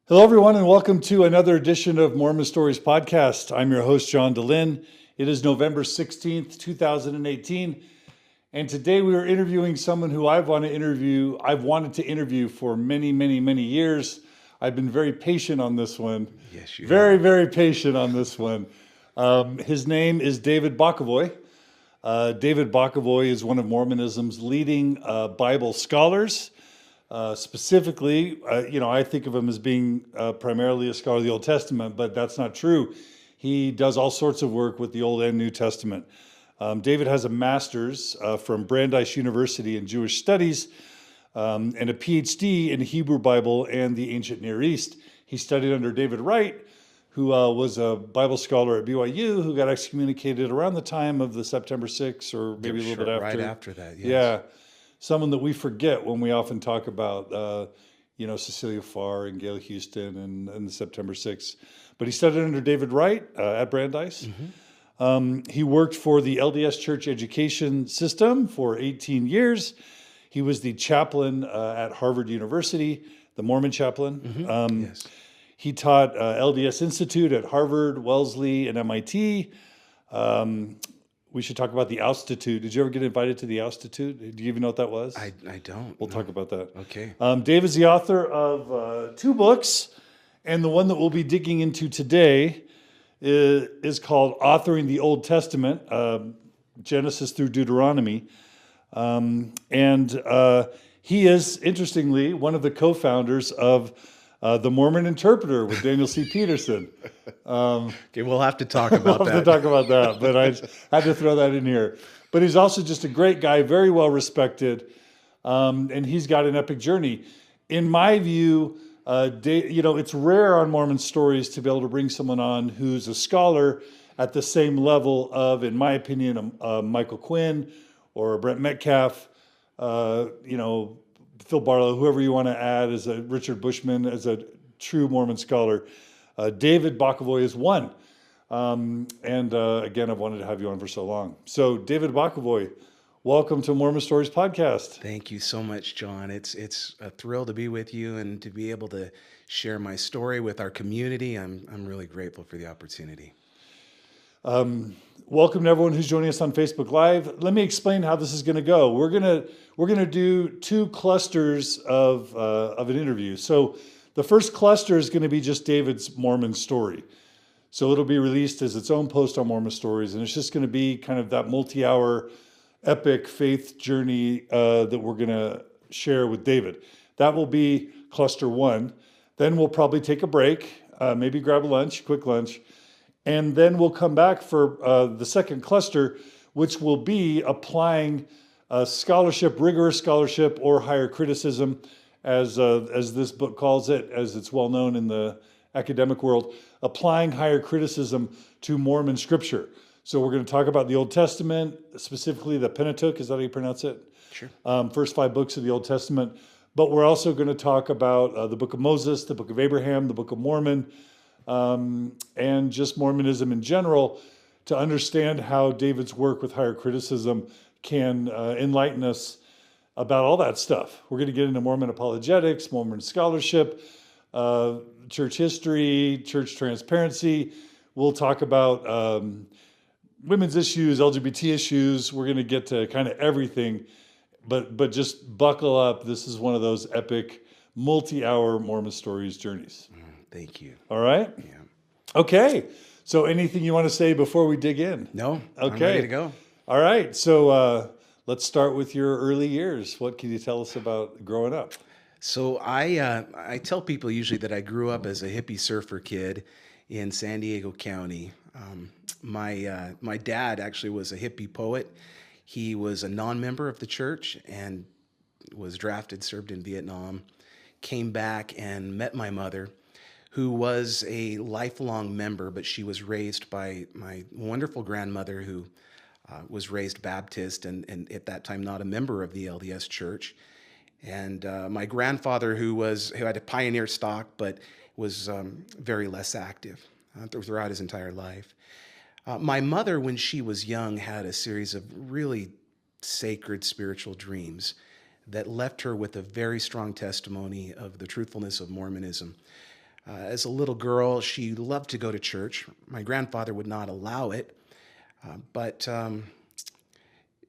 Hello, everyone, and welcome to another edition of Mormon Stories Podcast. I'm your host, John DeLynn. It is November 16th, 2018, and today we are interviewing someone who I've wanted to interview for many, many, many years. I've been very patient on this one. Yes, you Very, have. very patient on this one. His name is David Bokovoy. David Bokovoy is one of Mormonism's leading Bible scholars. Specifically, I think of him as being primarily a scholar of the Old Testament, but that's not true. He does all sorts of work with the Old and New Testament. David has a master's from Brandeis University in Jewish Studies and a Ph.D. in Hebrew Bible and the Ancient Near East. He studied under David Wright, who was a Bible scholar at BYU, who got excommunicated around the time of the September 6th, or maybe a little bit after. Right after that, yes. Yeah. Someone that we forget when we often talk about, Cecilia Farr and Gail Houston and the September 6th. But he studied under David Wright at Brandeis. He worked for the LDS Church Education System for 18 years. He was the chaplain at Harvard University, the Mormon chaplain. Yes. He taught LDS Institute at Harvard, Wellesley, and MIT. We should talk about the Institute. Did you ever get invited to the Institute? Do you even know what that was? I don't. We'll talk about that. Okay. David's the author of two books, and the one that we'll be digging into today is called Authoring the Old Testament, Genesis through Deuteronomy. He is, interestingly, one of the co-founders of the Mormon Interpreter with Daniel C. Peterson. Okay, we'll have to talk about We'll have that. to talk about that, but I had to throw that in here. But he's also just a great guy, very well respected, and he's got an epic journey. In my view, it's rare on Mormon Stories to be able to bring someone on who's a scholar at the same level of, in my opinion, Michael Quinn or Brent Metcalf, Phil Barlow, whoever you want to add as a Richard Bushman, as a true Mormon scholar. David Bokovoy is one. Again, I've wanted to have you on for so long. So David Bokovoy, welcome to Mormon Stories Podcast. Thank you so much, John. It's a thrill to be with you and to be able to share my story with our community. I'm really grateful for the opportunity. Welcome to everyone who's joining us on Facebook Live. Let me explain how this is going to go. We're gonna do two clusters of an interview. So the first cluster is going to be just David's Mormon story. So it'll be released as its own post on Mormon Stories, and it's just going to be kind of that multi-hour epic faith journey that we're going to share with David. That will be cluster one. Then we'll probably take a break, maybe grab a lunch, quick lunch, and then we'll come back for the second cluster, which will be applying scholarship, rigorous scholarship, or higher criticism, as this book calls it, as it's well known in the academic world, applying higher criticism to Mormon scripture. So we're going to talk about the Old Testament, specifically the Pentateuch, is that how you pronounce it? Sure. First 5 books of the Old Testament. But we're also going to talk about the Book of Moses, the Book of Abraham, the Book of Mormon, and just Mormonism in general, to understand how David's work with higher criticism can enlighten us about all that stuff. We're going to get into Mormon apologetics, Mormon scholarship, church history, church transparency. We'll talk about women's issues, LGBT issues. We're going to get to kind of everything, but just buckle up. This is one of those epic multi-hour Mormon Stories journeys. Thank you. All right? Yeah. Okay. So anything you want to say before we dig in? No, Okay. I'm ready to go. All right. So let's start with your early years. What can you tell us about growing up? So I tell people usually that I grew up as a hippie surfer kid in San Diego County. My dad actually was a hippie poet. He was a non-member of the church and was drafted, served in Vietnam, came back and met my mother, who was a lifelong member, but she was raised by my wonderful grandmother, who was raised Baptist and at that time not a member of the LDS Church. And my grandfather, who had a pioneer stock, but was very less active throughout his entire life. My mother, when she was young, had a series of really sacred spiritual dreams that left her with a very strong testimony of the truthfulness of Mormonism. As a little girl, she loved to go to church. My grandfather would not allow it, but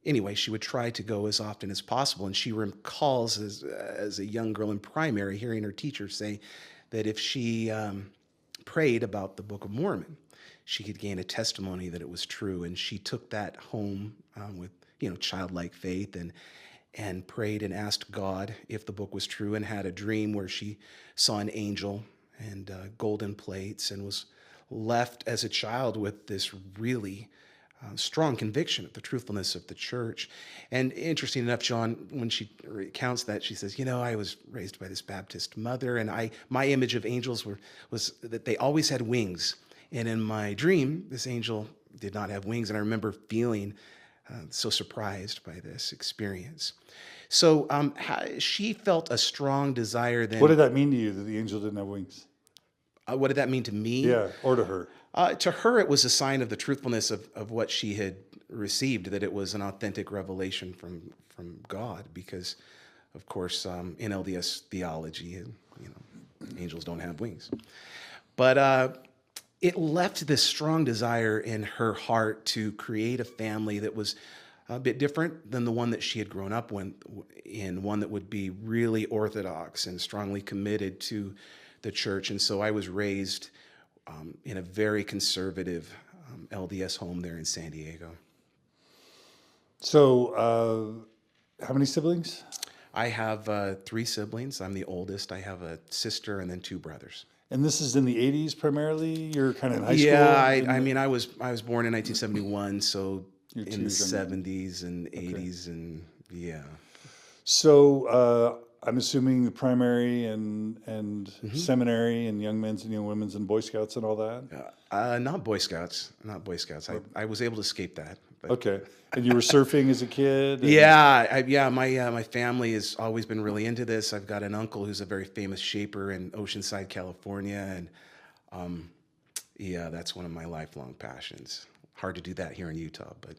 anyway, she would try to go as often as possible. And she recalls as a young girl in primary hearing her teacher say that if she prayed about the Book of Mormon, she could gain a testimony that it was true. And she took that home with, childlike faith and prayed and asked God if the book was true, and had a dream where she saw an angel and golden plates, and was left as a child with this really strong conviction of the truthfulness of the church. And interesting enough, John, when she recounts that, she says, I was raised by this Baptist mother, and my image of angels was that they always had wings. And in my dream, this angel did not have wings, and I remember feeling so surprised by this experience. So she felt a strong desire then. What did that mean to you, that the angel didn't have wings? What did that mean to me? Yeah, or to her? To her, it was a sign of the truthfulness of what she had received, that it was an authentic revelation from God, because, of course, in LDS theology, angels don't have wings. But it left this strong desire in her heart to create a family that was a bit different than the one that she had grown up in, one that would be really orthodox and strongly committed to the church. And so I was raised in a very conservative LDS home there in San Diego. So how many siblings? I have 3 siblings. I'm the oldest. I have a sister and then 2 brothers. And this is in the 80s primarily? You're kind of in high school? Yeah, I was born in 1971, so You're in the 70s and 80s, and yeah. So I'm assuming the primary and seminary and young men's and young women's and Boy Scouts and all that? Not Boy Scouts. I was able to escape that. But. Okay. And you were surfing as a kid? My family has always been really into this. I've got an uncle who's a very famous shaper in Oceanside, California, and that's one of my lifelong passions. Hard to do that here in Utah, but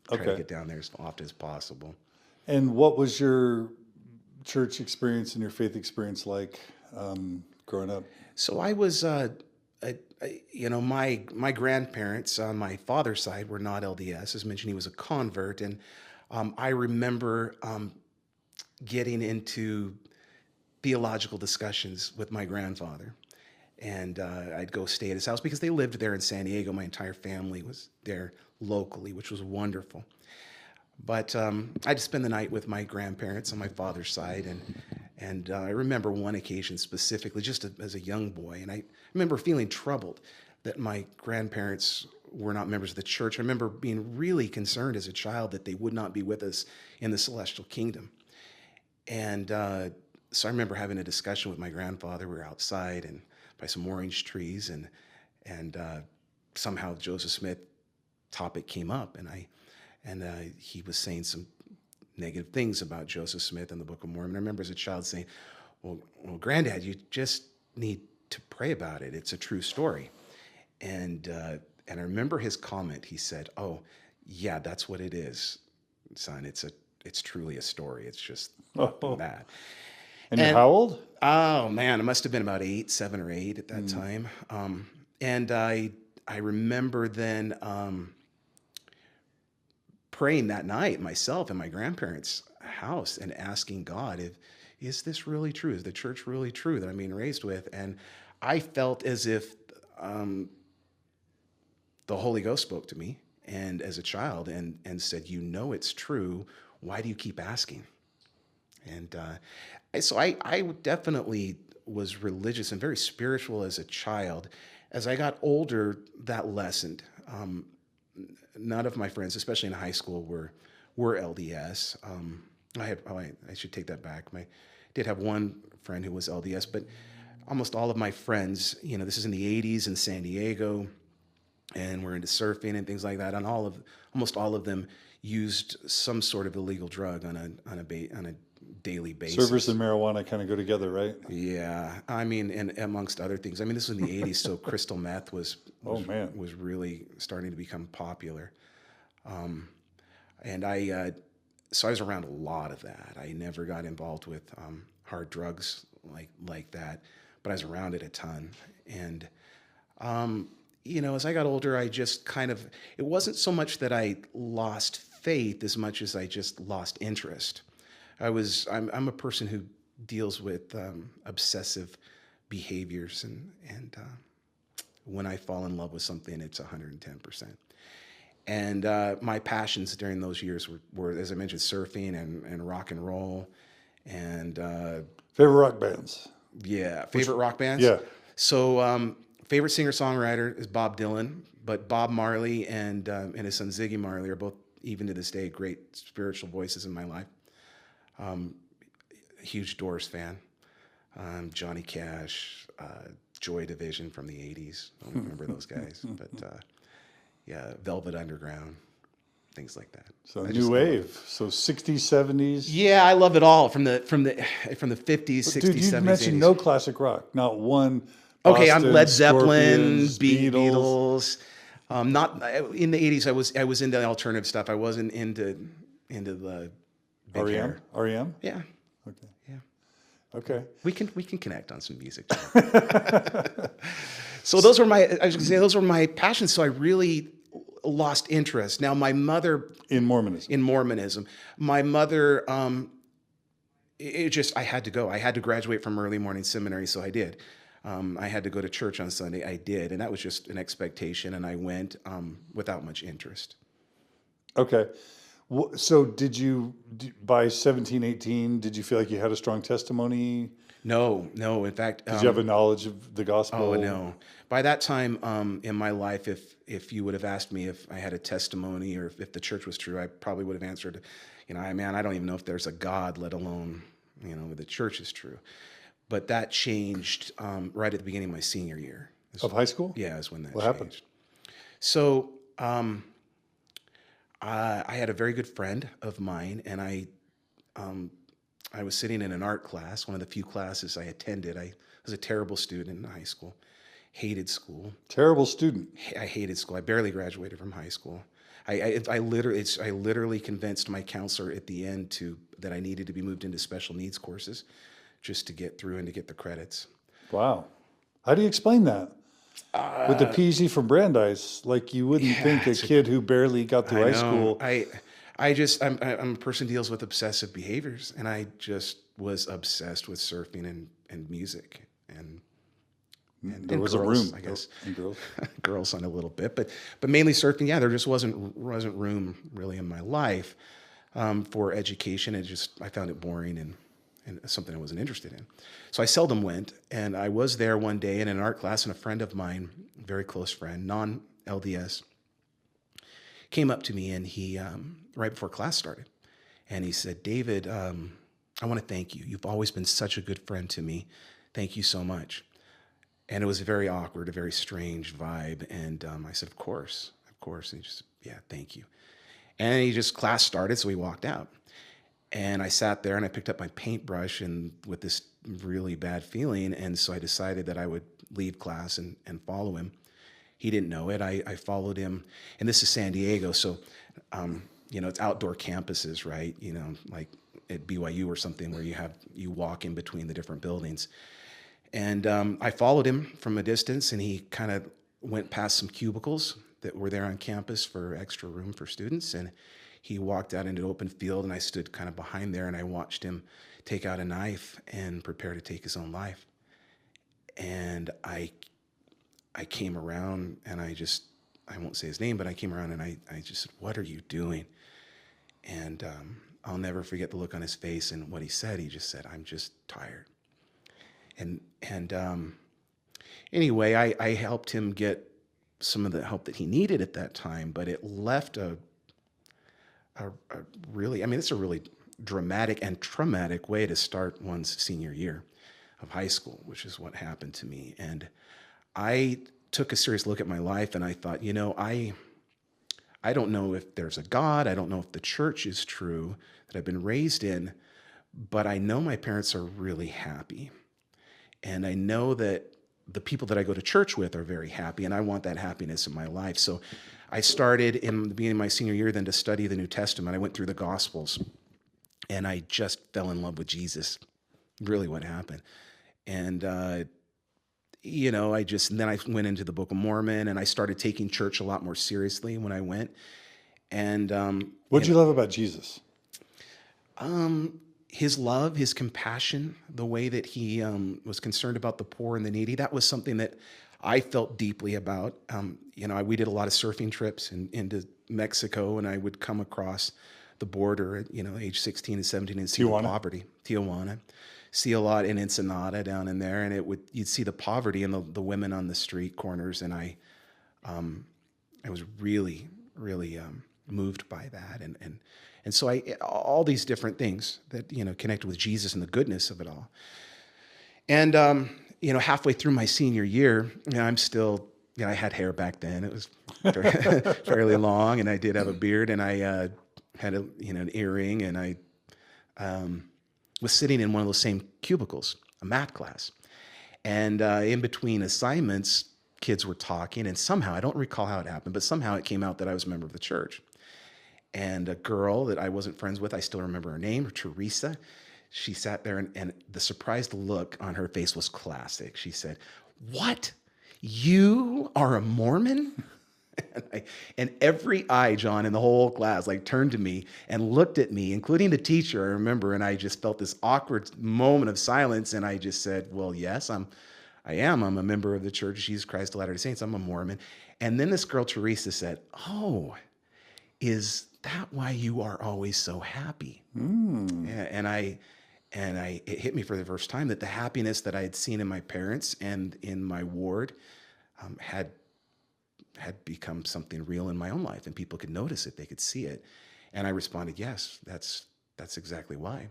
try to get down there as often as possible. And what was your church experience and your faith experience like growing up? So I was, my grandparents on my father's side were not LDS. As mentioned, he was a convert, and I remember getting into theological discussions with my grandfather, and I'd go stay at his house because they lived there in San Diego. My entire family was there locally, which was wonderful. But I'd spend the night with my grandparents on my father's side, and I remember one occasion specifically, just as a young boy, and I remember feeling troubled that my grandparents were not members of the church. I remember being really concerned as a child that they would not be with us in the celestial kingdom. And so I remember having a discussion with my grandfather. We were outside and by some orange trees, and somehow Joseph Smith topic came up, and he was saying some negative things about Joseph Smith and the Book of Mormon. I remember as a child saying, well, Granddad, you just need to pray about it. It's a true story. And I remember his comment. He said, "Oh, yeah, that's what it is, son. It's truly a story. It's just that." And you're how old? Oh man, it must have been about 7 or 8 at that time. And I remember then praying that night myself in my grandparents' house and asking God, is this really true? Is the church really true that I'm being raised with? And I felt as if the Holy Ghost spoke to me and as a child and said, it's true. Why do you keep asking? And so I definitely was religious and very spiritual as a child. As I got older, that lessened. None of my friends, especially in high school, were LDS. I should take that back. I did have one friend who was LDS, but almost all of my friends, this is in the 80s in San Diego, and we're into surfing and things like that. And almost all of them used some sort of illegal drug on a daily basis. Surfers and marijuana kind of go together, right? Yeah, and amongst other things. This was in the 80s, so crystal meth was really starting to become popular. And so I was around a lot of that. I never got involved with hard drugs like that. but I was around it a ton. And, as I got older, I just it wasn't so much that I lost faith as much as I just lost interest. I'm a person who deals with obsessive behaviors, and when I fall in love with something, it's 110%. And my passions during those years were, as I mentioned, surfing and rock and roll, and Favorite rock bands? Favorite rock bands. Yeah. So favorite singer-songwriter is Bob Dylan, but Bob Marley and his son Ziggy Marley are both, even to this day, great spiritual voices in my life. Huge Doors fan. Johnny Cash, Joy Division from the 80s. I don't remember those guys, but Velvet Underground, things like that. So new wave. So 60s, 70s. Yeah, I love it all from the 50s, 60s, Dude, you 70s. mentioned 80s. No classic rock, not one. Okay, I'm Boston, Led Zeppelin, Scorpions, Beatles. Not in the 80s. I was into alternative stuff. I wasn't into the big REM. hair. REM. Yeah. Okay. Yeah. Okay. We can connect on some music. So those were my passions. So I really lost interest. Now my mother In Mormonism. My mother, I had to go. I had to graduate from early morning seminary, so I did. I had to go to church on Sunday. I did, and that was just an expectation. And I went without much interest. Okay. So by 17, 18, did you feel like you had a strong testimony? No. In fact, Did you have a knowledge of the gospel? Oh, no. By that time in my life, if you would have asked me if I had a testimony or if the church was true, I probably would have answered, I don't even know if there's a God, let alone, the church is true. But that changed right at the beginning of my senior year. Of high school? Yeah, is when that What changed. happened? So I had a very good friend of mine, and I was sitting in an art class, one of the few classes I attended. I was a terrible student in high school, hated school. Terrible student. I hated school. I barely graduated from high school. I literally convinced my counselor at the end that I needed to be moved into special needs courses just to get through and to get the credits. Wow. How do you explain that? With the Ph.D. from Brandeis, like you wouldn't think a kid who barely got through high school. I'm a person who deals with obsessive behaviors, and I just was obsessed with surfing and music and there was girls, a room, I guess. And girls. Girls on a little bit, but mainly surfing. Yeah, there just wasn't room really in my life for education. I found it boring and something I wasn't interested in. So I seldom went, and I was there one day in an art class, and a friend of mine, very close friend, non-LDS, came up to me, and he, right before class started, and he said, David, I want to thank you. You've always been such a good friend to me. Thank you so much. And it was very awkward, a very strange vibe. And I said, of course. And he just, thank you. And class started, so we walked out. And I sat there and I picked up my paintbrush and with this really bad feeling. And so I decided that I would leave class and follow him. He didn't know it. I followed him. And this is San Diego. So, it's outdoor campuses, right? Like at BYU or something where you walk in between the different buildings. And I followed him from a distance, and he kind of went past some cubicles that were there on campus for extra room for students. And he walked out into an open field, and I stood kind of behind there, and I watched him take out a knife and prepare to take his own life. And I came around, and I won't say his name, but I came around, and I just said, what are you doing? And I'll never forget the look on his face and what he said. He just said, I'm just tired. And anyway, I helped him get some of the help that he needed at that time, but it left it's a really dramatic and traumatic way to start one's senior year of high school, which is what happened to me. And I took a serious look at my life, and I thought, I don't know if there's a God. I don't know if the church is true that I've been raised in, but I know my parents are really happy. And I know that the people that I go to church with are very happy, and I want that happiness in my life. So I started in the beginning of my senior year then to study the New Testament. I went through the Gospels, and I just fell in love with Jesus, really what happened. And then I went into the Book of Mormon, and I started taking church a lot more seriously when I went. And what did you love about Jesus? His love, his compassion, the way that he was concerned about the poor and the needy. That was something that I felt deeply about. We did a lot of surfing trips into Mexico, and I would come across the border at, age 16 and 17 and see the poverty. Tijuana. See a lot in Ensenada down in there, and you'd see the poverty and the women on the street corners, and I was really, really moved by that, and so all these different things that connected with Jesus and the goodness of it all. And halfway through my senior year, I'm still, I had hair back then. It was fairly long, and I did have a beard, and I had an earring, and I was sitting in one of those same cubicles, a math class. And in between assignments, kids were talking, and somehow, I don't recall how it happened, but somehow it came out that I was a member of the church. And a girl that I wasn't friends with, I still remember her name, Teresa. She sat there, and the surprised look on her face was classic. She said, "What? You are a Mormon?" And every eye, John, in the whole class, turned to me and looked at me, including the teacher, I remember, and I just felt this awkward moment of silence, and I just said, "Well, yes, I'm a member of the Church of Jesus Christ of Latter-day Saints. I'm a Mormon." And then this girl, Teresa, said, "Oh, is that why you are always so happy?" And it hit me for the first time that the happiness that I had seen in my parents and in my ward had become something real in my own life, and people could notice it, they could see it. And I responded, "Yes, that's exactly why."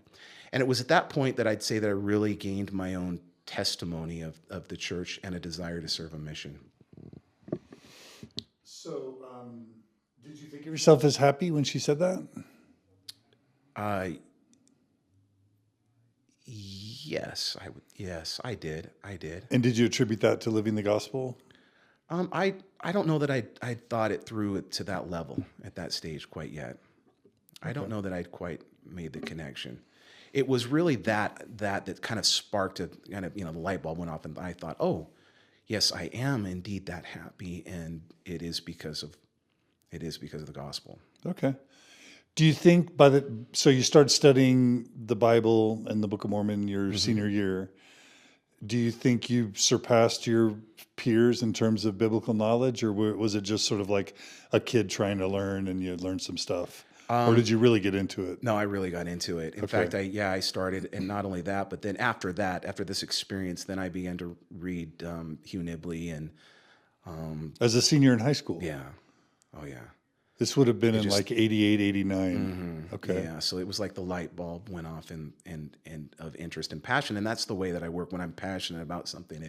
And it was at that point that I'd say that I really gained my own testimony of the church and a desire to serve a mission. So, did you think of yourself as happy when she said that? Yes, Yes, I did. And did you attribute that to living the gospel? I don't know that I thought it through to that level at that stage quite yet. I don't know that I'd quite made the connection. It was really that kind of sparked the light bulb went off, and I thought, oh, yes, I am indeed that happy, and it is because of the gospel. Okay. Do you think so you started studying the Bible and the Book of Mormon your senior year? Do you think you surpassed your peers in terms of biblical knowledge, or was it just sort of like a kid trying to learn and you learned some stuff? Or did you really get into it? No, I really got into it. In fact, I started, and not only that, but then after this experience, then I began to read Hugh Nibley and as a senior in high school? Yeah. Oh, yeah. This would have been in like 88, 89. Okay. Yeah. So it was like the light bulb went off and of interest and passion. And that's the way that I work. When I'm passionate about something,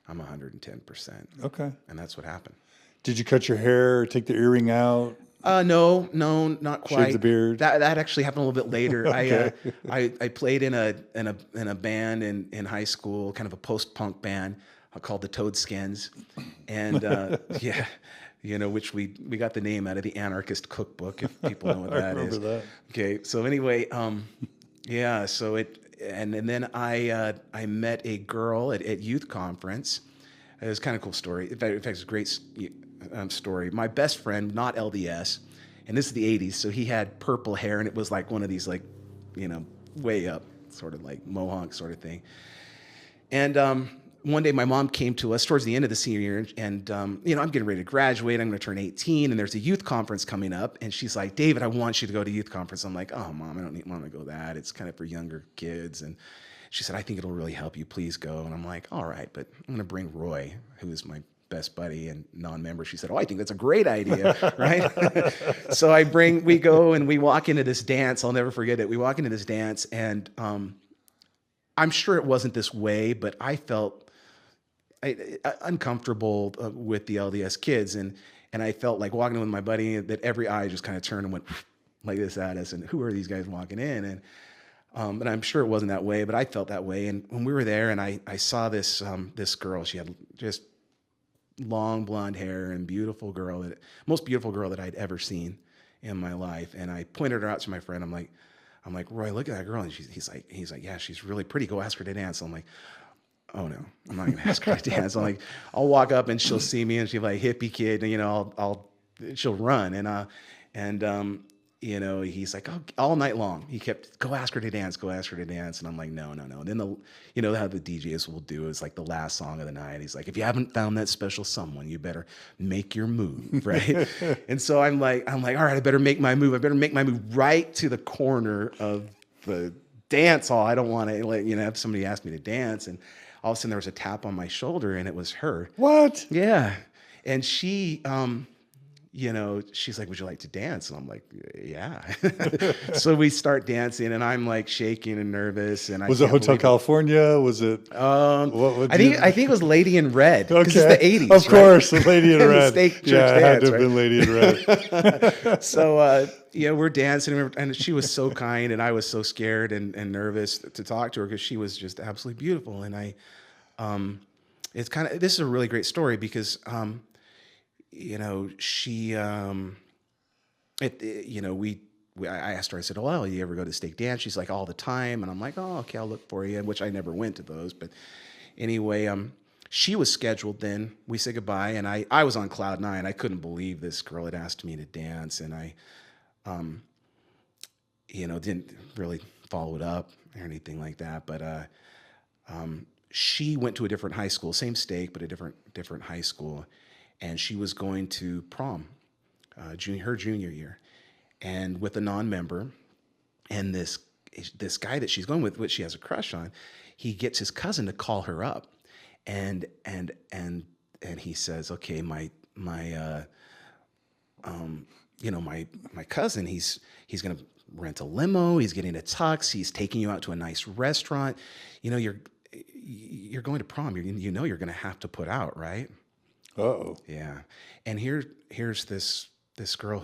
I'm 110%. Okay. And that's what happened. Did you cut your hair, take the earring out? No, not quite. Shave the beard? That actually happened a little bit later. Okay. I played in a band in high school, kind of a post-punk band called the Toadskins. And yeah. Which we got the name out of the Anarchist Cookbook, if people know what that is. I remember that. Okay, so anyway, yeah, so and then I met a girl at youth conference. It was kind of a cool story. In fact, it's a great story. My best friend, not LDS, and this is the 80s, so he had purple hair, and it was like one of these way up, sort of like mohawk sort of thing. And one day my mom came to us towards the end of the senior year, and I'm getting ready to graduate. I'm going to turn 18, and there's a youth conference coming up. And she's like, "David, I want you to go to youth conference." I'm like, "Oh, Mom, I don't want to go that. It's kind of for younger kids." And she said, "I think it'll really help you. Please go." And I'm like, "All right, but I'm going to bring Roy, who is my best buddy and non-member." She said, "Oh, I think that's a great idea," right? So we go and we walk into this dance. I'll never forget it. We walk into this dance, and I'm sure it wasn't this way, but I felt uncomfortable with the LDS kids, and I felt like walking in with my buddy that every eye just kind of turned and went like this at us, and who are these guys walking in? And I'm sure it wasn't that way, but I felt that way. And when we were there, and I saw this girl, she had just long blonde hair and most beautiful girl that I'd ever seen in my life. And I pointed her out to my friend. I'm like, "Roy, look at that girl." And he's like, "Yeah, she's really pretty. Go ask her to dance." I'm like, oh no, I'm not going to ask her to dance. I'm like, I'll walk up and she'll see me and she'll be like, hippie kid, and, you know, she'll run. And he's like, oh, all night long, he kept, go ask her to dance. And I'm like, no. And then how the DJs will do is like the last song of the night. He's like, if you haven't found that special someone, you better make your move. Right. And so I'm like, all right, I better make my move. I better make my move right to the corner of the dance hall. I don't want to have somebody ask me to dance. And all of a sudden there was a tap on my shoulder and it was her. What? Yeah. And she, she's like, would you like to dance? And I'm like, yeah. So we start dancing and I'm like shaking and nervous. And was it Hotel California? Was it? I think it was Lady in Red. Okay. Because it's the 80s. Of course, the Lady in Red. The church yeah, it had dance, to have been Lady in Red. So, we're dancing and she was so kind and I was so scared and nervous to talk to her because she was just absolutely beautiful. And this is a really great story because, she, I asked her, I said, oh, well, you ever go to stake dance? She's like, all the time. And I'm like, oh, okay, I'll look for you, which I never went to those. But anyway, she was scheduled then. We said goodbye. And I was on cloud nine. I couldn't believe this girl had asked me to dance. And I, didn't really follow it up or anything like that. But she went to a different high school, same stake, but a different high school. And she was going to prom, her junior year, and with a non-member. And this guy that she's going with, which she has a crush on, he gets his cousin to call her up, and he says, okay, my cousin, he's going to rent a limo, he's getting a tux, he's taking you out to a nice restaurant. You're going to prom. You're going to have to put out, right? Uh-oh. Yeah. And here's this girl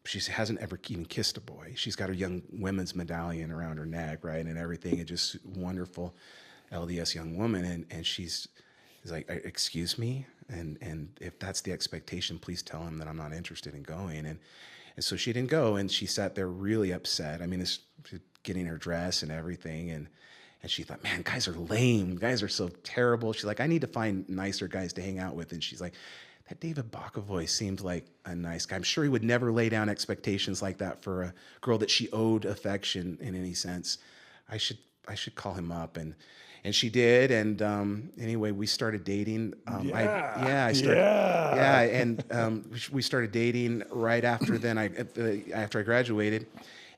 she hasn't ever even kissed a boy. She's got her young women's medallion around her neck, right? And everything. And just wonderful LDS young woman. And she's like, excuse me? And if that's the expectation, please tell him that I'm not interested in going. And so she didn't go, and she sat there really upset. I mean, getting her dress and everything. And she thought, man, guys are lame. Guys are so terrible. She's like, I need to find nicer guys to hang out with. And she's like, that David Bokovoy seemed like a nice guy. I'm sure he would never lay down expectations like that for a girl that she owed affection in any sense. I should call him up. And she did. And anyway, we started dating. We started dating right after then. After I graduated.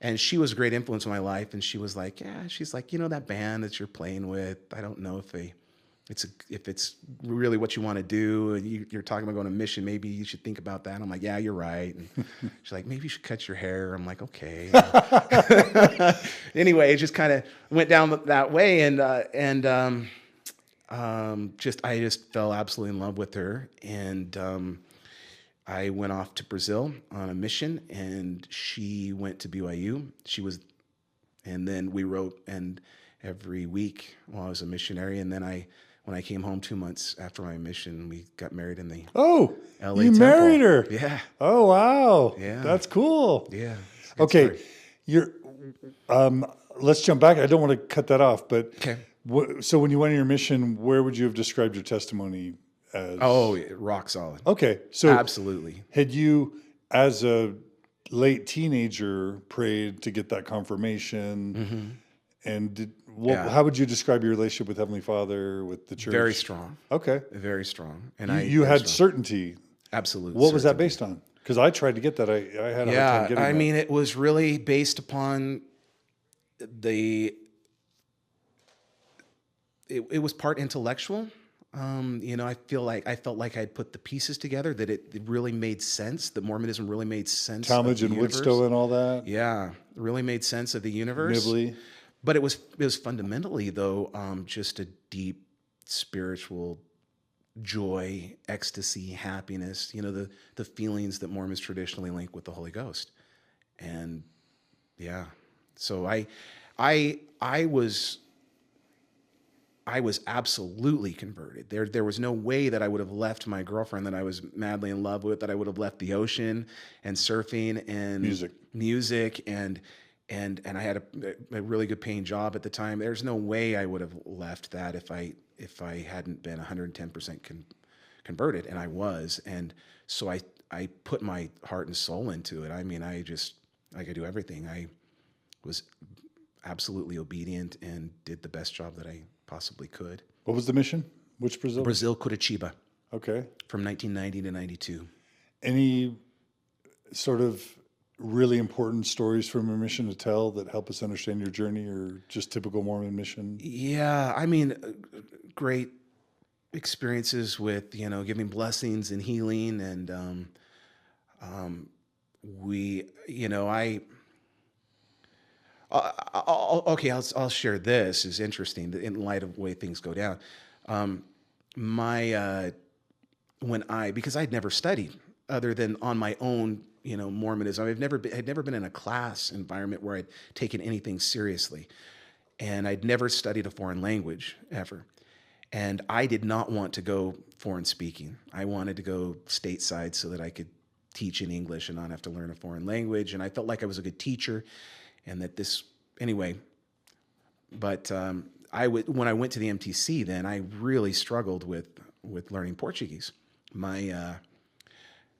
And she was a great influence in my life. And she was like, she's like, that band that you're playing with, I don't know if it's really what you want to do. And you're talking about going on a mission. Maybe you should think about that. I'm like, yeah, you're right. And she's like, maybe you should cut your hair. I'm like, okay. Anyway, it just kind of went down that way. And I just fell absolutely in love with her. And I went off to Brazil on a mission, and she went to BYU. And then we wrote, and every week while I was a missionary. And then when I came home 2 months after my mission, we got married in the LA you temple. married her? Yeah. Oh, wow. Yeah. That's cool. Yeah. Okay. Let's jump back. I don't want to cut that off, but okay. So when you went on your mission, where would you have described your testimony as? Oh, rock solid. Okay. So absolutely. Had you, as a late teenager, prayed to get that confirmation? Mm-hmm. And how would you describe your relationship with Heavenly Father, with the church? Very strong. Okay. Very strong. And you had certainty. Absolutely. What was that based on? Because I tried to get that. I had a hard time getting that. I mean, it was really based upon it was part intellectual. I felt like I'd put the pieces together, that it really made sense. That Mormonism really made sense. Talmage and Wickstow and all that. Yeah, it really made sense of the universe. Nibley. But it was fundamentally, though, just a deep spiritual joy, ecstasy, happiness. The feelings that Mormons traditionally link with the Holy Ghost. And yeah, so I was absolutely converted. There was no way that I would have left my girlfriend that I was madly in love with, that I would have left the ocean and surfing and music and I had a really good paying job at the time. There's no way I would have left that if I hadn't been 110% converted, and I was. And so I put my heart and soul into it. I mean, I could do everything. I was absolutely obedient and did the best job that I possibly could. What was the mission? Which Brazil? Brazil, Curitiba, Okay. from 1990 to 92. Any sort of really important stories from your mission to tell that help us understand your journey, or just typical Mormon mission? Yeah, I mean, great experiences with, giving blessings and healing. And I'll share this. Is interesting in light of the way things go down. Because I'd never studied other than on my own, Mormonism. I'd never been in a class environment where I'd taken anything seriously, and I'd never studied a foreign language ever. And I did not want to go foreign speaking. I wanted to go stateside so that I could teach in English and not have to learn a foreign language. And I felt like I was a good teacher, and that anyway. But when I went to the MTC, then I really struggled with learning Portuguese. I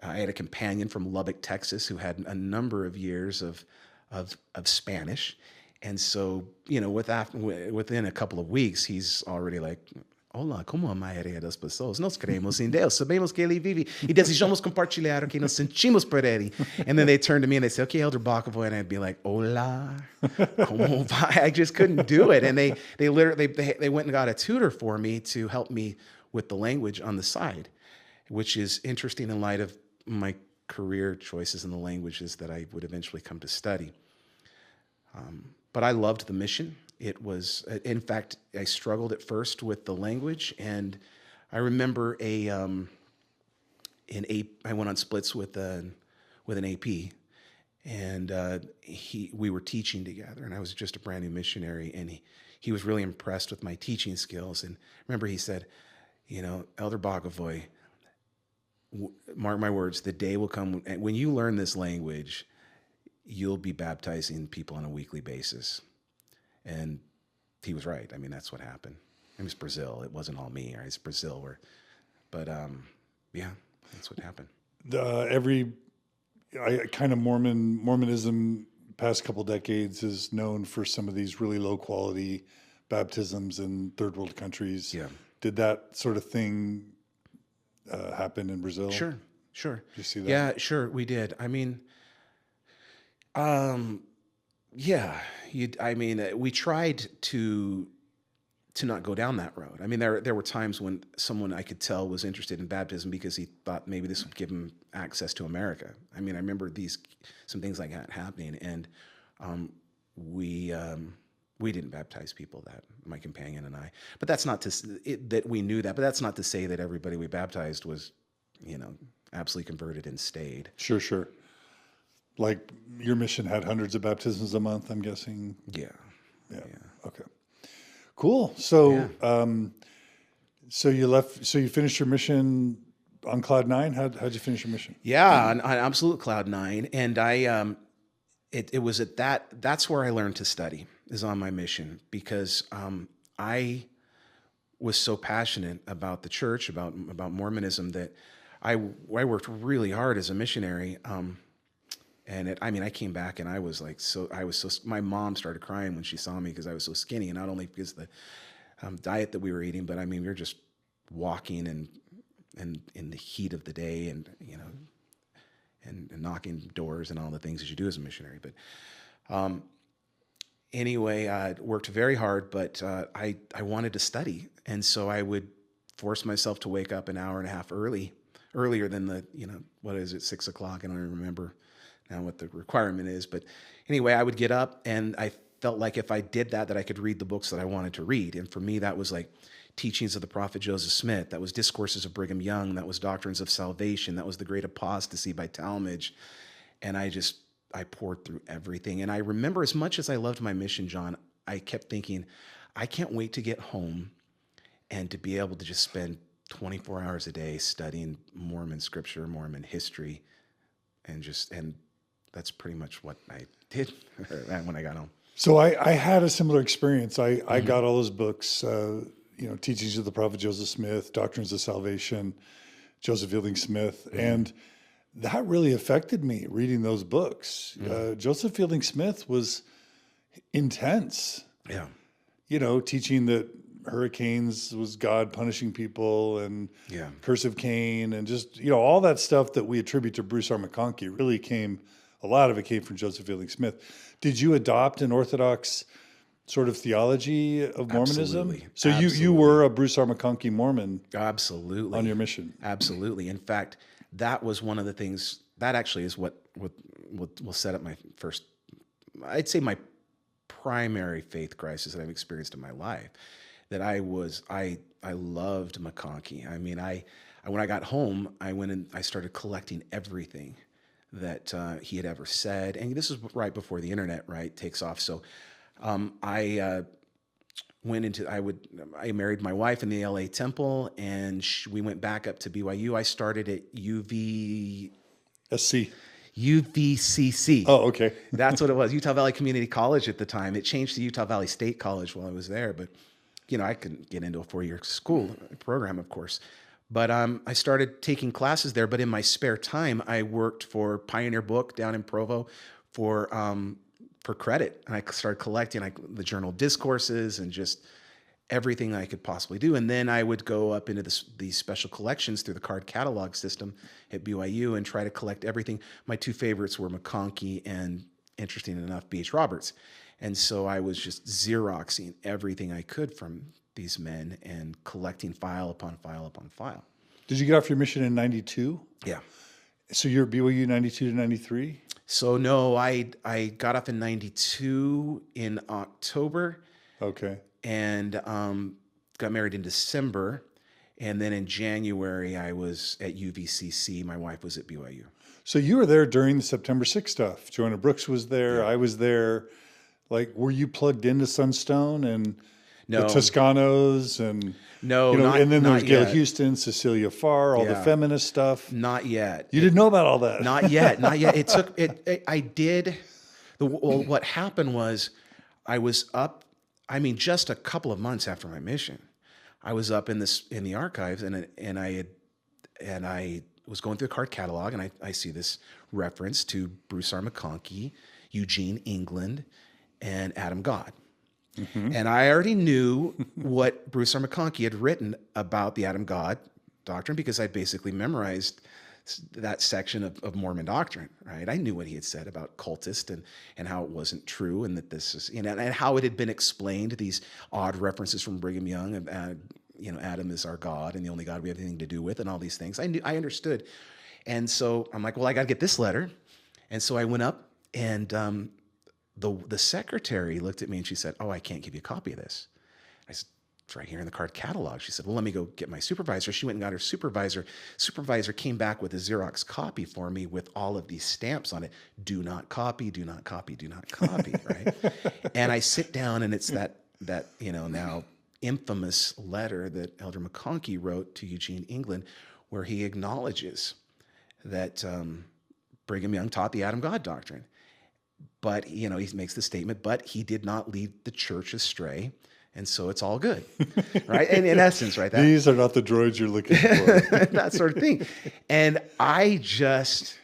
had a companion from Lubbock, Texas, who had a number of years of Spanish, and so within a couple of weeks, he's already like, "Hola, como a maioria das pessoas nós cremos em Deus, sabemos que Ele vive e desejamos compartilhar o que nós sentimos por Ele." And then they turn to me and they say, "Okay, Elder Bokovoy," and I'd be like, "Hola, como vai?" I just couldn't do it, and they literally they went and got a tutor for me to help me with the language on the side, which is interesting in light of my career choices and the languages that I would eventually come to study. But I loved the mission. It was, in fact, I struggled at first with the language, and I remember I went on splits with an AP, and we were teaching together, and I was just a brand new missionary, and he was really impressed with my teaching skills. And remember, he said, "Elder Bokovoy, mark my words, the day will come when you learn this language, you'll be baptizing people on a weekly basis." And he was right. I mean, that's what happened. It was Brazil. It wasn't all me, right? It's Brazil. Yeah, that's what happened. Mormonism past couple decades is known for some of these really low quality baptisms in third world countries. Yeah. Did that sort of thing happen in Brazil? Sure. Did you see that? Yeah, sure, we did. I mean, we tried to not go down that road. I mean, there were times when someone I could tell was interested in baptism because he thought maybe this would give him access to America. I mean, I remember some things like that happening, and we didn't baptize people, my companion and I. But that's not that we knew that. But that's not to say that everybody we baptized was, absolutely converted and stayed. Sure. Like your mission had hundreds of baptisms a month, I'm guessing. Yeah. Okay. Cool. So, so you finished your mission on cloud nine. How'd you finish your mission? Yeah, on absolute cloud nine, and it was at that's where I learned to study, is on my mission, because I was so passionate about the church, about Mormonism, that I worked really hard as a missionary. And I came back and I was my mom started crying when she saw me because I was so skinny, and not only because of the diet that we were eating, but we were just walking and in the heat of the day, and and knocking doors and all the things that you do as a missionary. But anyway, I worked very hard, but I wanted to study, and so I would force myself to wake up an hour and a half earlier than the 6 o'clock. I don't even remember now what the requirement is, but anyway, I would get up, and I felt like if I did that I could read the books that I wanted to read. And for me, that was like Teachings of the Prophet Joseph Smith, that was Discourses of Brigham Young, that was Doctrines of Salvation, that was The Great Apostasy by Talmage. And I poured through everything. And I remember, as much as I loved my mission, John, I kept thinking, I can't wait to get home and to be able to just spend 24 hours a day studying Mormon scripture, Mormon history, and that's pretty much what I did when I got home. So I had a similar experience. I got all those books, Teachings of the Prophet Joseph Smith, Doctrines of Salvation, Joseph Fielding Smith, and that really affected me reading those books. Joseph Fielding Smith was intense. Yeah. Teaching that hurricanes was God punishing people and curse of Cain and just, all that stuff that we attribute to Bruce R. McConkie a lot of it came from Joseph Fielding Smith. Did you adopt an orthodox sort of theology of Mormonism? Absolutely. So you were a Bruce R. McConkie Mormon. Absolutely. On your mission. Absolutely. In fact, that was one of the things that actually is what will set up my first, I'd say my primary faith crisis that I've experienced in my life. That I loved McConkie. I mean, when I got home, I went and I started collecting everything that he had ever said. And this is right before the internet, right, takes off. So I married my wife in the LA Temple, and we went back up to BYU. I started at UVCC. Oh, okay. That's what it was, Utah Valley Community College at the time. It changed to Utah Valley State College while I was there, but I couldn't get into a 4-year school program, of course. But I started taking classes there. But in my spare time, I worked for Pioneer Book down in Provo for credit. And I started collecting the journal discourses and just everything I could possibly do. And then I would go up into these special collections through the card catalog system at BYU and try to collect everything. My two favorites were McConkie and, interesting enough, B.H. Roberts. And so I was just Xeroxing everything I could from these men and collecting file upon file upon file. Did you get off your mission in 92? Yeah. So you're at BYU 92 to 93? So no, I got off in 92 in October. Okay. And got married in December. And then in January, I was at UVCC. My wife was at BYU. So you were there during the September 6th stuff. Joanna Brooks was there. Yeah. I was there. Were you plugged into Sunstone and the Toscanos and and then there was Gail Houston, Cecilia Farr, all the feminist stuff? Not yet. You didn't know about all that? Not yet. It took it. I did. What happened was I was up. I mean, just a couple of months after my mission, I was up in the archives, and I was going through the card catalog, and I see this reference to Bruce R. McConkie, Eugene England, and Adam God. Mm-hmm. And I already knew what Bruce R. McConkie had written about the Adam God doctrine because I basically memorized that section of Mormon doctrine, right? I knew what he had said about cultist and how it wasn't true, and that this is, and how it had been explained, these odd references from Brigham Young, Adam is our God and the only God we have anything to do with, and all these things. I understood. And so I'm like, well, I got to get this letter. And so I went up, and the secretary looked at me and she said, "Oh, I can't give you a copy of this." I said, "It's right here in the card catalog." She said, "Well, let me go get my supervisor." She went and got her supervisor. Supervisor came back with a Xerox copy for me with all of these stamps on it. Do not copy, do not copy, do not copy, right? And I sit down, and it's that now infamous letter that Elder McConkie wrote to Eugene England, where he acknowledges that Brigham Young taught the Adam God doctrine. But, he makes the statement, but he did not lead the church astray. And so it's all good, right? And in essence, right? These are not the droids you're looking for. That sort of thing. And I just,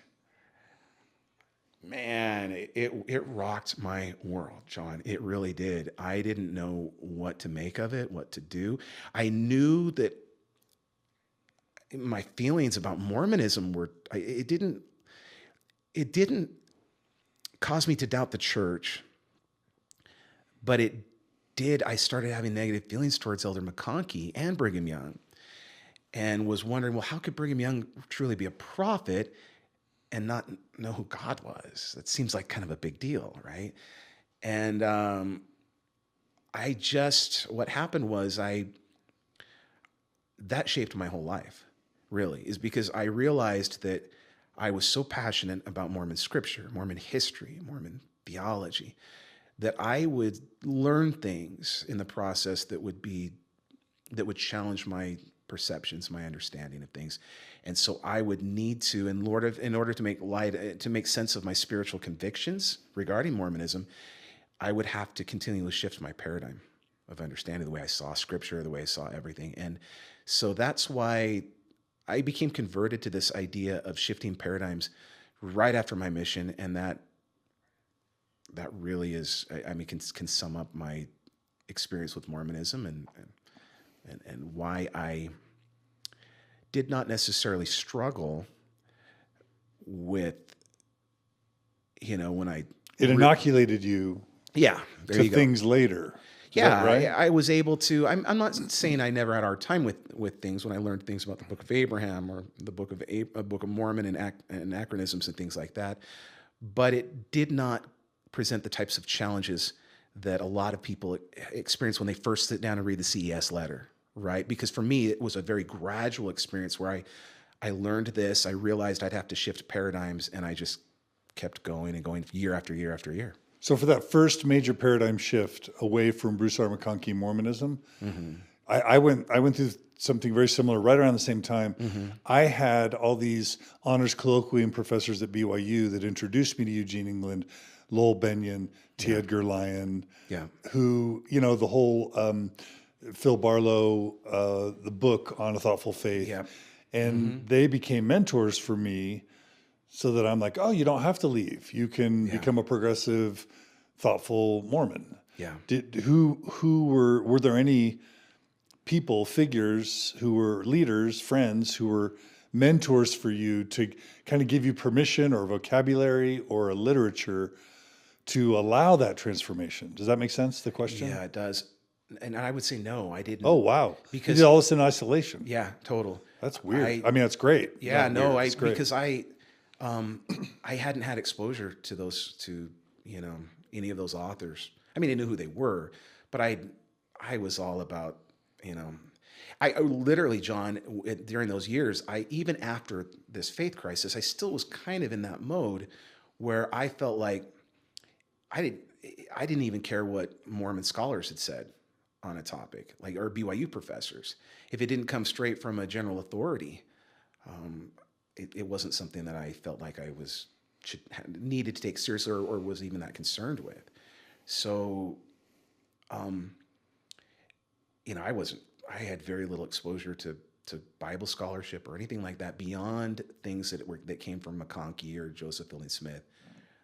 man, it rocked my world, John. It really did. I didn't know what to make of it, what to do. I knew that my feelings about Mormonism it didn't cause me to doubt the church, but it did. I started having negative feelings towards Elder McConkie and Brigham Young, and was wondering, well, how could Brigham Young truly be a prophet and not know who God was? That seems like kind of a big deal, right? And what happened was that shaped my whole life, really, is because I realized that I was so passionate about Mormon scripture, Mormon history, Mormon theology, that I would learn things in the process that would challenge my perceptions, my understanding of things. And so I would need to, in order to make sense of my spiritual convictions regarding Mormonism, I would have to continually shift my paradigm of understanding, the way I saw Scripture, the way I saw everything. And so that's why I became converted to this idea of shifting paradigms right after my mission. And that really is, I mean, can sum up my experience with Mormonism and why I did not necessarily struggle with, when I... It inoculated you Yeah, there to you go. things later. Is that right? I was able to. I'm not saying I never had a hard time with things when I learned things about the Book of Abraham or the Book of Mormon and anachronisms and things like that, but it did not present the types of challenges that a lot of people experience when they first sit down and read the CES letter, right? Because for me, it was a very gradual experience where I learned this, I realized I'd have to shift paradigms, and I just kept going and going year after year after year. So for that first major paradigm shift away from Bruce R. McConkie Mormonism, I went through something very similar right around the same time. I had all these honors colloquium professors at BYU that introduced me to Eugene England, Lowell Benyon, T. Edgar Lyon, who, the whole Phil Barlow, the book On a Thoughtful Faith. And they became mentors for me, so that I'm like, oh, you don't have to leave. You can become a progressive, thoughtful Mormon. Yeah. Were there any people, figures who were leaders, friends who were mentors for you to kind of give you permission or vocabulary or a literature to allow that transformation? Does that make sense, the question? Yeah, it does. And I would say no, I didn't. Oh, wow. Because you did all this in isolation. Yeah, total. That's weird. I mean, that's great. Yeah, no, weird. Because I hadn't had exposure to any of those authors. I mean, I knew who they were, but I was all about, I literally, John, during those years, even after this faith crisis, I still was kind of in that mode where I felt like I didn't even care what Mormon scholars had said on a topic, or BYU professors. If it didn't come straight from a general authority, it wasn't something that I felt like I needed to take seriously or was even that concerned with. So, I had very little exposure to Bible scholarship or anything like that beyond things that came from McConkie or Joseph Fielding Smith,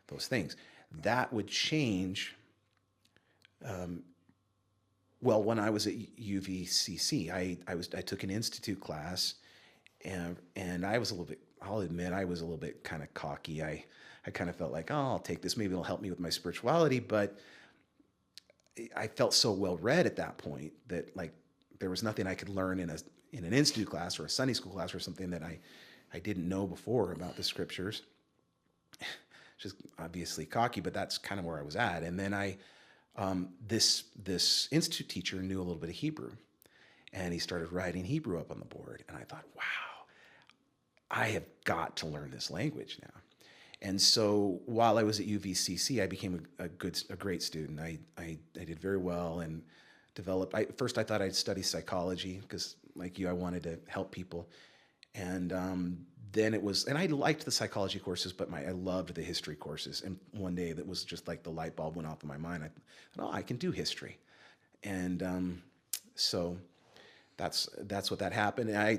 those things. That would change. Well, when I was at UVCC, I took an institute class, and I was I'll admit, I was a little bit kind of cocky. I kind of felt like, oh, I'll take this. Maybe it'll help me with my spirituality. But I felt so well read at that point that there was nothing I could learn in an institute class or a Sunday school class or something that I didn't know before about the scriptures. Just obviously cocky, but that's kind of where I was at. And then this institute teacher knew a little bit of Hebrew, and he started writing Hebrew up on the board. And I thought, wow, I have got to learn this language now. And so while I was at UVCC, I became a great student. I did very well and developed. First, I thought I'd study psychology because, like you, I wanted to help people. And then and I liked the psychology courses, but I loved the history courses. And one day that was just like the light bulb went off in my mind. I thought, oh, I can do history. And so that's what that happened. And I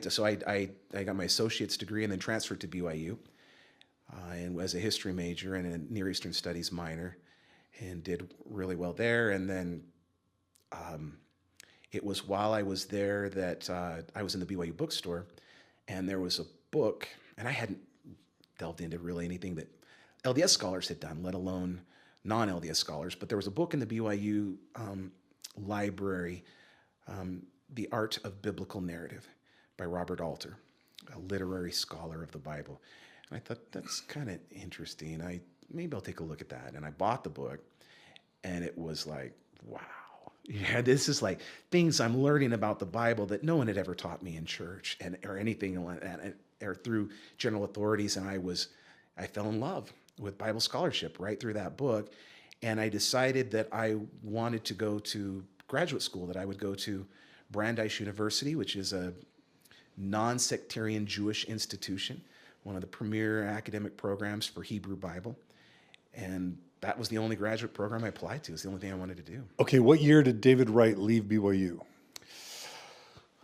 got my associate's degree and then transferred to BYU. And as a history major and a Near Eastern Studies minor, and did really well there. And then it was while I was there that I was in the BYU bookstore, and there was a book, and I hadn't delved into really anything that LDS scholars had done, let alone non-LDS scholars. But there was a book in the BYU library, The Art of Biblical Narrative by Robert Alter, a literary scholar of the Bible. And I thought, that's kind of interesting. Maybe I'll take a look at that. And I bought the book, and it was like, wow. Yeah, this is like things I'm learning about the Bible that no one had ever taught me in church or anything like that, or through general authorities. And I fell in love with Bible scholarship right through that book. And I decided that I wanted to go to graduate school, that I would go to Brandeis University, which is non-sectarian Jewish institution, one of the premier academic programs for Hebrew Bible. And that was the only graduate program I applied to. It's the only thing I wanted to do. Okay, what year did David Wright leave BYU?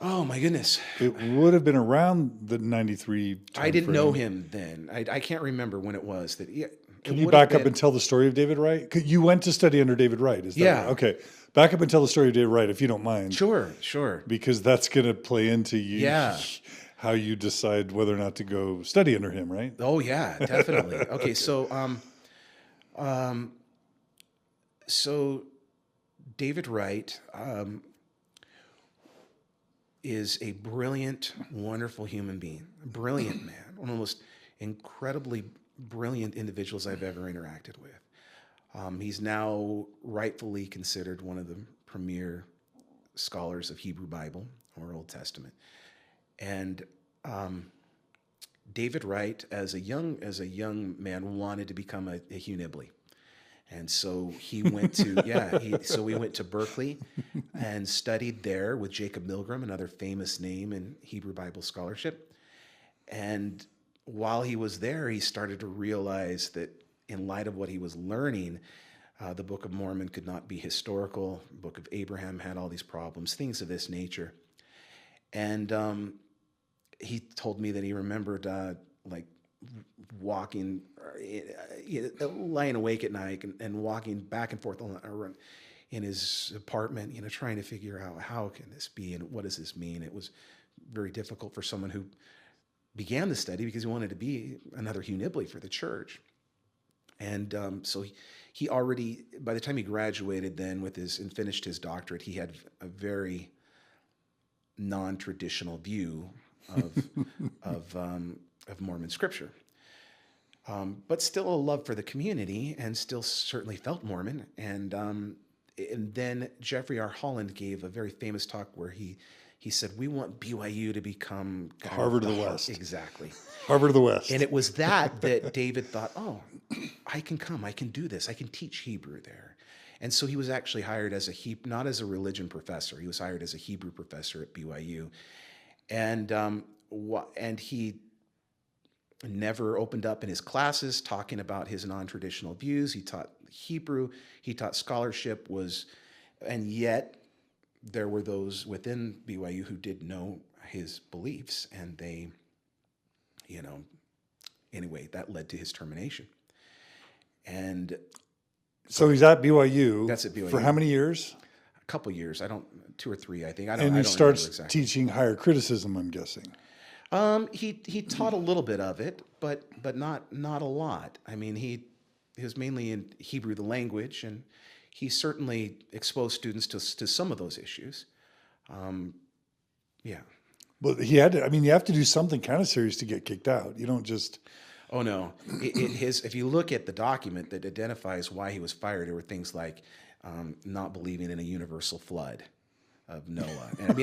Oh, my goodness. It would have been around the 93 I didn't timeframe. know him then. I can't remember when it was. Can you back up and tell the story of David Wright? 'Cause you went to study under David Wright, is that Yeah. right? Okay. Back up and tell the story of David Wright, if you don't mind. Sure. Because that's going to play into you, Yeah. how you decide whether or not to go study under him, right? Oh, yeah, definitely. Okay, so David Wright is a brilliant, wonderful human being, a brilliant man, one of the most incredibly brilliant individuals I've ever interacted with. He's now rightfully considered one of the premier scholars of Hebrew Bible or Old Testament. And David Wright, as a young man, wanted to become a Hugh Nibley. And so he went to, so we went to Berkeley and studied there with Jacob Milgram, another famous name in Hebrew Bible scholarship. And while he was there, he started to realize that in light of what he was learning, the Book of Mormon could not be historical. The Book of Abraham had all these problems, things of this nature. And he told me that he remembered walking, lying awake at night and walking back and forth in his apartment, trying to figure out how can this be and what does this mean. It was very difficult for someone who began the study because he wanted to be another Hugh Nibley for the church. And so he already, by the time he graduated then and finished his doctorate, he had a very non-traditional view of Mormon scripture. But still a love for the community and still certainly felt Mormon. And then Jeffrey R. Holland gave a very famous talk where he said, we want BYU to become Harvard of the West. Exactly. Harvard of the West. And it was that David thought, oh, I can come, I can do this, I can teach Hebrew there. And so he was actually hired as not as a religion professor, he was hired as a Hebrew professor at BYU. And he never opened up in his classes talking about his non-traditional views. He taught Hebrew, he taught scholarship, and yet there were those within BYU who did know his beliefs, and they, anyway, that led to his termination. And so he's at BYU. That's at BYU. For how many years? A couple years. 2 or 3, I think. And he starts teaching higher criticism, I'm guessing. He taught a little bit of it, but not a lot. I mean, he was mainly in Hebrew, the language, and he certainly exposed students to some of those issues. Yeah. Well, he had to. I mean, you have to do something kind of serious to get kicked out. You don't just. Oh no! If you look at the document that identifies why he was fired, there were things like not believing in a universal flood of Noah. And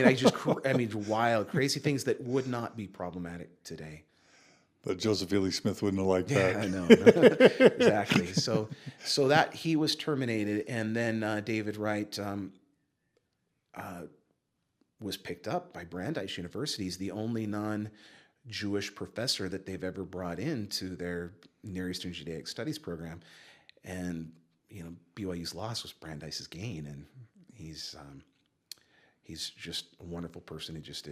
wild, crazy things that would not be problematic today. But Joseph Ely Smith wouldn't have liked that. Yeah, I know. Exactly. So that he was terminated, and then David Wright was picked up by Brandeis University. He's the only non-Jewish professor that they've ever brought into their Near Eastern Judaic Studies program. And, BYU's loss was Brandeis's gain, and he's just a wonderful person. He just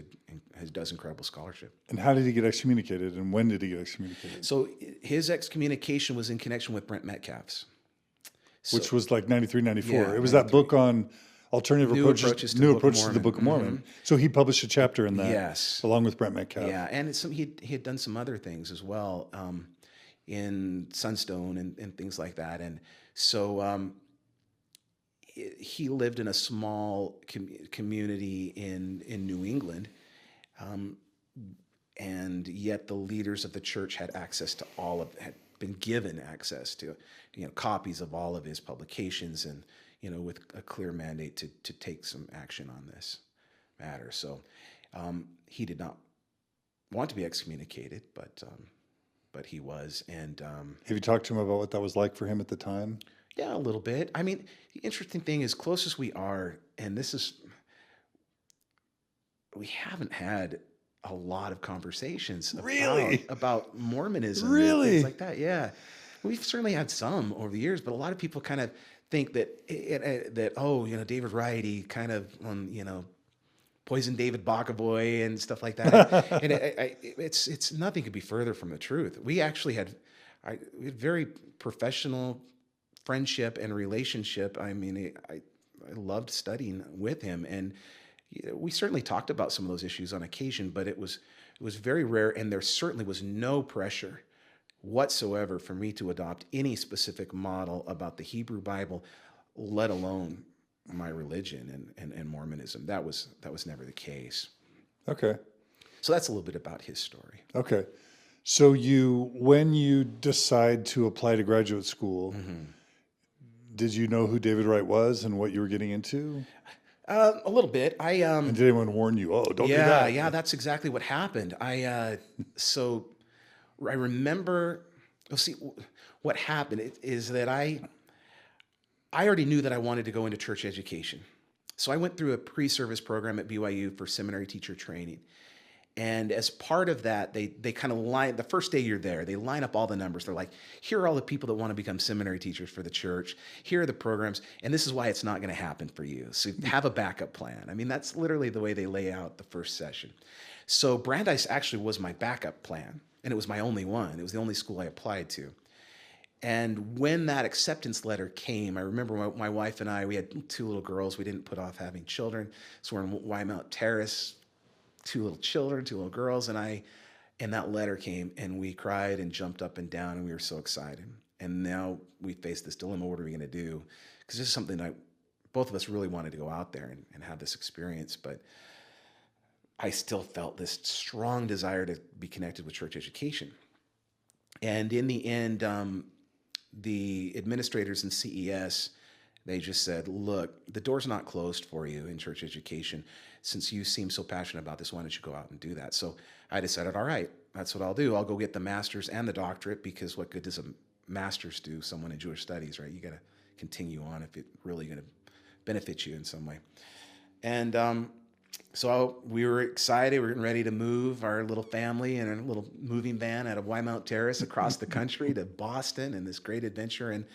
does incredible scholarship. And how did he get excommunicated, and when did he get excommunicated? So his excommunication was in connection with Brent Metcalf's. Which was like 93, 94. Yeah, it was that book on alternative New approaches to the Book of Mormon. Mm-hmm. So he published a chapter in that, yes, along with Brent Metcalf. Yeah, and he had done some other things as well in Sunstone and things like that. And so he lived in a small community in New England, and yet the leaders of the church had been given access to copies of all of his publications, and with a clear mandate to take some action on this matter. So he did not want to be excommunicated, but he was. And have you talked to him about what that was like for him at the time? Yeah, a little bit. I mean, the interesting thing is, close as we are, and we haven't had a lot of conversations Really? about Mormonism and Really? things like that. Yeah, we've certainly had some over the years, but a lot of people kind of think that David Wright, he kind of poisoned David Bokovoy and stuff like that. And it's nothing could be further from the truth. We actually had we had very professional friendship and relationship. I mean, I loved studying with him, and we certainly talked about some of those issues on occasion, but it was very rare, and there certainly was no pressure whatsoever for me to adopt any specific model about the Hebrew Bible, let alone my religion and Mormonism. That was never the case. Okay. So that's a little bit about his story. Okay. So when you decide to apply to graduate school, did you know who David Wright was and what you were getting into? A little bit. And did anyone warn you? Oh, don't do that. Yeah, that's exactly what happened. So I remember. See, what happened is that I already knew that I wanted to go into church education. So I went through a pre-service program at BYU for seminary teacher training. And as part of that, they kind of the first day you're there, they line up all the numbers. They're like, here are all the people that want to become seminary teachers for the church. Here are the programs. And this is why it's not going to happen for you. So have a backup plan. I mean, that's literally the way they lay out the first session. So Brandeis actually was my backup plan. And it was my only one. It was the only school I applied to. And when that acceptance letter came, I remember my wife and I, we had 2 little girls. We didn't put off having children. So we're in Wymount Terrace, 2 little children, 2 little girls. And that letter came, and we cried and jumped up and down, and we were so excited. And now we face this dilemma. What are we going to do? Because this is something that both of us really wanted to go out there and have this experience. But I still felt this strong desire to be connected with church education. And in the end, the administrators in CES, they just said, look, the door's not closed for you in church education. Since you seem so passionate about this, why don't you go out and do that? So I decided, all right, that's what I'll do. I'll go get the master's and the doctorate, because what good does a master's do someone in Jewish studies, right? You got to continue on if it's really going to benefit you in some way. And so we were excited. We were getting ready to move our little family in a little moving van out of Wymount Terrace across the country to Boston, and this great adventure. And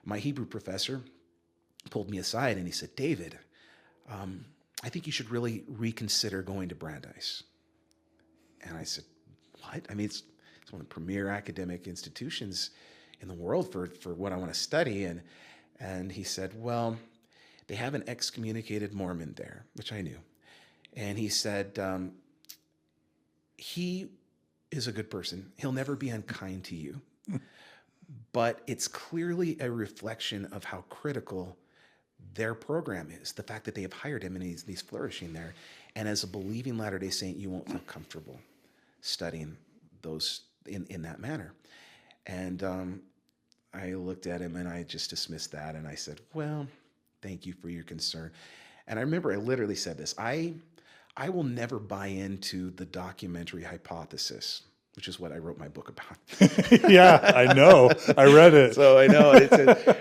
my Hebrew professor pulled me aside and he said, David, I think you should really reconsider going to Brandeis. And I said, what? I mean, it's one of the premier academic institutions in the world for what I want to study. And he said, well, they have an excommunicated Mormon there, which I knew. And he said, he is a good person. He'll never be unkind to you. But it's clearly a reflection of how critical their program is, the fact that they have hired him and he's flourishing there. And as a believing Latter-day Saint, you won't feel comfortable studying those in that manner. And I looked at him and I just dismissed that. And I said, well, thank you for your concern. And I remember I literally said this, I will never buy into the documentary hypothesis, which is what I wrote my book about. Yeah, I know. I read it. So I know.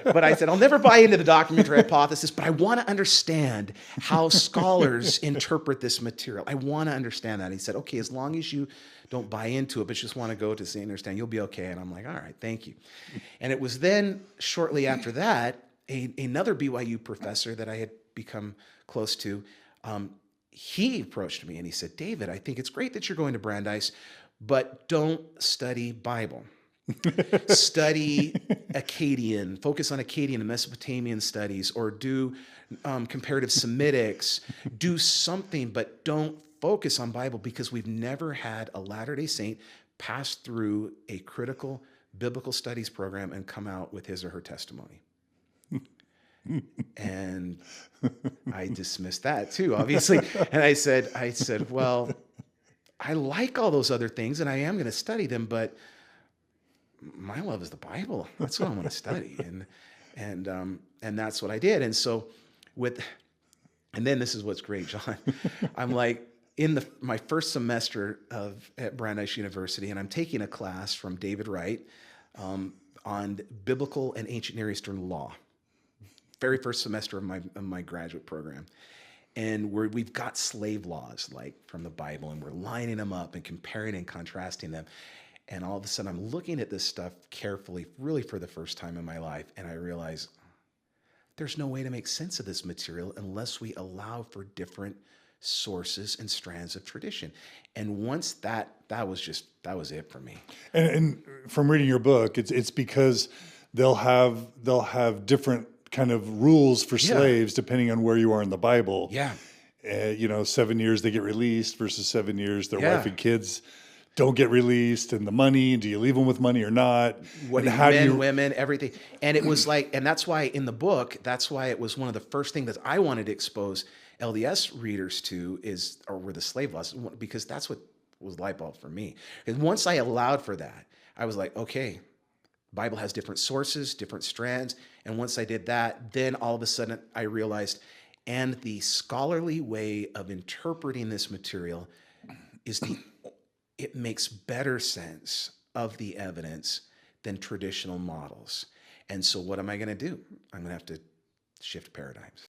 But I said, I'll never buy into the documentary hypothesis, but I want to understand how scholars interpret this material. I want to understand that. And he said, okay, as long as you don't buy into it, but just want to go to see and understand, you'll be okay. And I'm like, all right, thank you. And it was then shortly after that, another BYU professor that I had become close to, he approached me and he said, David, I think it's great that you're going to Brandeis, but don't study Bible. Study Akkadian, focus on Akkadian and Mesopotamian studies, or do comparative Semitics. Do something, but don't focus on Bible, because we've never had a Latter-day Saint pass through a critical biblical studies program and come out with his or her testimony. And I dismissed that too, obviously. And I said, well, I like all those other things and I am going to study them, but my love is the Bible. That's what I want to study. And that's what I did. And so and then this is what's great, John. I'm like in my first semester at Brandeis University, and I'm taking a class from David Wright on biblical and ancient Near Eastern law. Very first semester of my graduate program. And we've got slave laws like from the Bible, and we're lining them up and comparing and contrasting them. And all of a sudden I'm looking at this stuff carefully, really for the first time in my life. And I realize there's no way to make sense of this material unless we allow for different sources and strands of tradition. And once that was it for me. And from reading your book, it's because they'll have different kind of rules for slaves depending on where you are in the Bible. Yeah. 7 years they get released versus 7 years their wife and kids don't get released, and the money, do you leave them with money or not? What and how men, women, everything. And it was like, and that's why in the book, that's why it was one of the first things that I wanted to expose LDS readers to were the slave laws, because that's what was light bulb for me. And once I allowed for that, I was like, okay, Bible has different sources, different strands. And once I did that, then all of a sudden I realized, and the scholarly way of interpreting this material it makes better sense of the evidence than traditional models. And so what am I going to do? I'm going to have to shift paradigms.